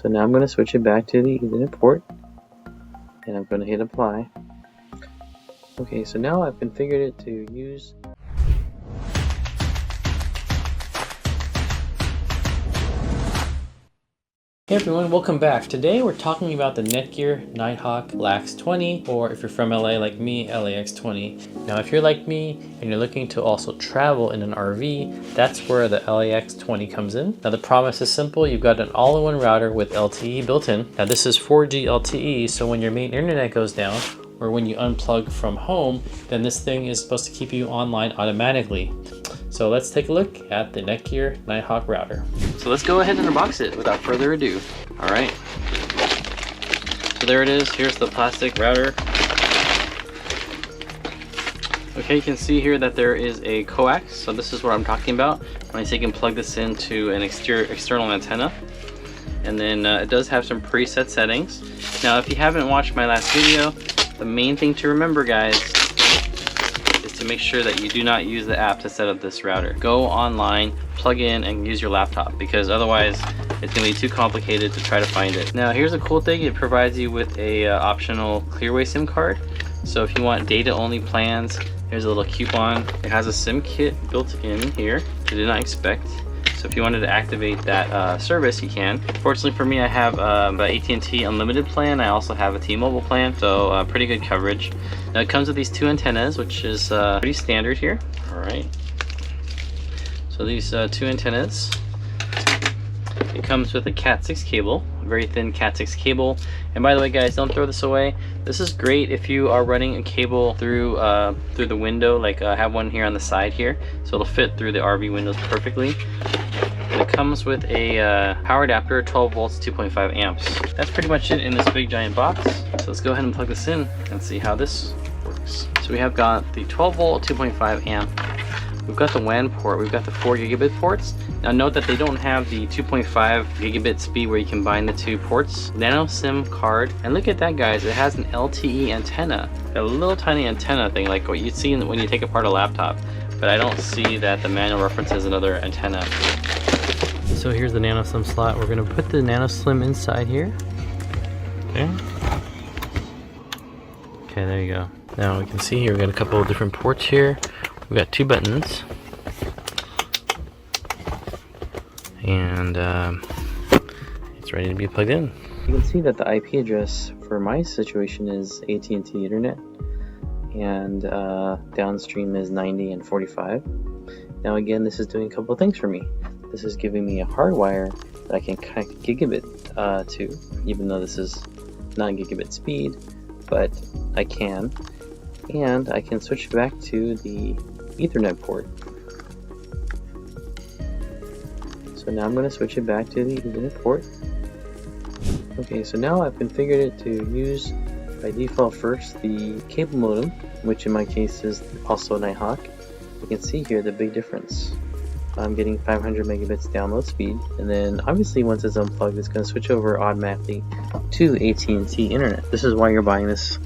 So now I'm going to switch it back to the Ethernet port, and I'm going to hit apply. Okay, so now I've configured it to use. Hey everyone, welcome back. Today we're talking about the NETGEAR Nighthawk LAX20, or if you're from LA like me, LAX20. Now if you're like me and you're looking to also travel in an RV, that's where the LAX20 comes in. Now the promise is simple. You've got an all-in-one router with LTE built in. Now this is 4G LTE, so when your main internet goes down or when you unplug from home, then this thing is supposed to keep you online automatically. So let's take a look at the NETGEAR Nighthawk router. So let's go ahead and unbox it without further ado. All right. So there it is. Here's the plastic router. Okay, you can see here that there is a coax. So this is what I'm talking about. When I say you can plug this into an external antenna. And then it does have some preset settings. Now, if you haven't watched my last video, the main thing to remember, guys, to make sure that you do not use the app to set up this router. Go online, plug in, and use your laptop, because otherwise it's going to be too complicated to try to find it. Now here's a cool thing. It provides you with a optional Clearway SIM card. So if you want data only plans, here's a little coupon. It has a SIM kit built in here. I did not expect. So if you wanted to activate that service, you can. Fortunately for me, I have an AT&T unlimited plan. I also have a T-Mobile plan, so pretty good coverage. Now it comes with these two antennas, which is pretty standard here. All right. So these two antennas. It comes with a Cat6 cable, a very thin Cat6 cable. And by the way, guys, don't throw this away. This is great if you are running a cable through the window, like I have one here on the side here, so it'll fit through the RV windows perfectly. And it comes with a power adapter, 12 volts, 2.5 amps. That's pretty much it in this big giant box. So let's go ahead and plug this in and see how this works. So we have got the 12 volt, 2.5 amp. We've got the WAN port, we've got the 4 gigabit ports. Now note that they don't have the 2.5 gigabit speed where you combine the two ports. Nano SIM card, and look at that, guys, it has an LTE antenna. A little tiny antenna thing like what you'd see when you take apart a laptop. But I don't see that the manual references another antenna. So here's the Nano SIM slot. We're gonna put the Nano SIM inside here. Okay. Okay, there you go. Now we can see here, we've got a couple of different ports here. We've got two buttons, and it's ready to be plugged in. You can see that the IP address for my situation is AT&T Internet, and downstream is 90 and 45. Now again, this is doing a couple of things for me. This is giving me a hardwire that I can connect gigabit to, even though this is not gigabit speed, but I can. And I can switch back to the Ethernet port. So now I'm going to switch it back to the Ethernet port. Okay, so now I've configured it to use by default first the cable modem, which in my case is also Nighthawk. You can see here the big difference. I'm getting 500 megabits download speed, and then obviously once it's unplugged, it's going to switch over automatically to AT&T Internet. This is why you're buying this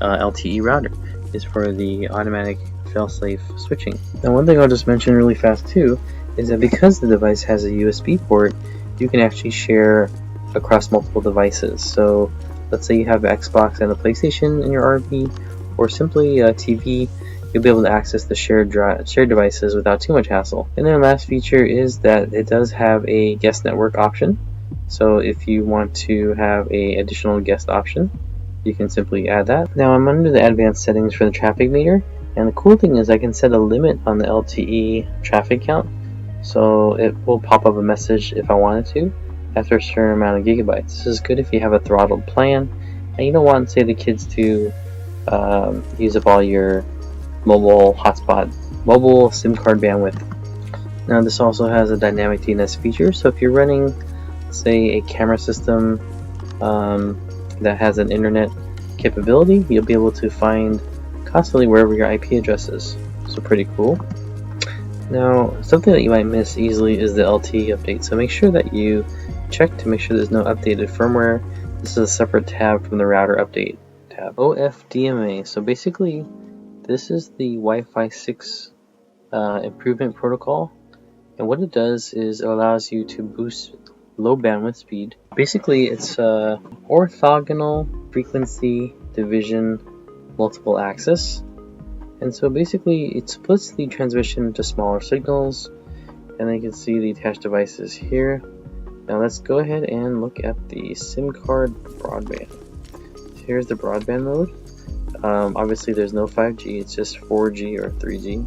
LTE router, is for the automatic fail-safe switching. Now one thing I'll just mention really fast too is that because the device has a USB port, you can actually share across multiple devices. So let's say you have an Xbox and a PlayStation in your RV, or simply a TV, you'll be able to access the shared devices without too much hassle. And then the last feature is that it does have a guest network option. So if you want to have an additional guest option, you can simply add that. Now I'm under the advanced settings for the traffic meter, and the cool thing is I can set a limit on the LTE traffic count, so it will pop up a message if I wanted to after a certain amount of gigabytes. This is good if you have a throttled plan and you don't want, say, the kids to use up all your mobile hotspot, mobile SIM card bandwidth. Now this also has a dynamic DNS feature, so if you're running, say, a camera system that has an internet capability, you'll be able to find constantly wherever your IP address is. So pretty cool. Now something that you might miss easily is the LTE update, so make sure that you check to make sure there's no updated firmware. This is a separate tab from the router update tab. OFDMA, so basically this is the Wi-Fi 6 improvement protocol, and what it does is it allows you to boost low bandwidth speed. Basically, it's orthogonal frequency division multiple access. And so basically it splits the transmission into smaller signals, and then you can see the attached devices here. Now let's go ahead and look at the SIM card broadband. So here's the broadband mode. Obviously there's no 5G, it's just 4G or 3G.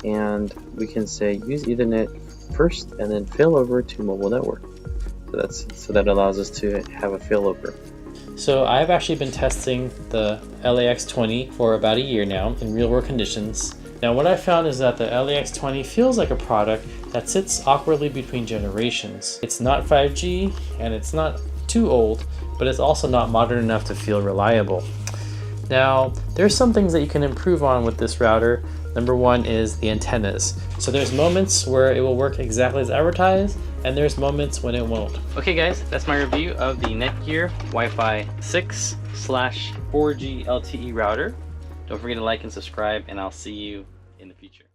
And we can say use Ethernet first and then fail over to mobile network. So that allows us to have a failover. So I've actually been testing the LAX20 for about a year now in real world conditions. Now what I found is that the LAX20 feels like a product that sits awkwardly between generations. It's not 5G and it's not too old, but it's also not modern enough to feel reliable. Now there's some things that you can improve on with this router. Number one is the antennas. So there's moments where it will work exactly as advertised, and there's moments when it won't. Okay guys, that's my review of the NETGEAR Wi-Fi 6/4G LTE router. Don't forget to like and subscribe, and I'll see you in the future.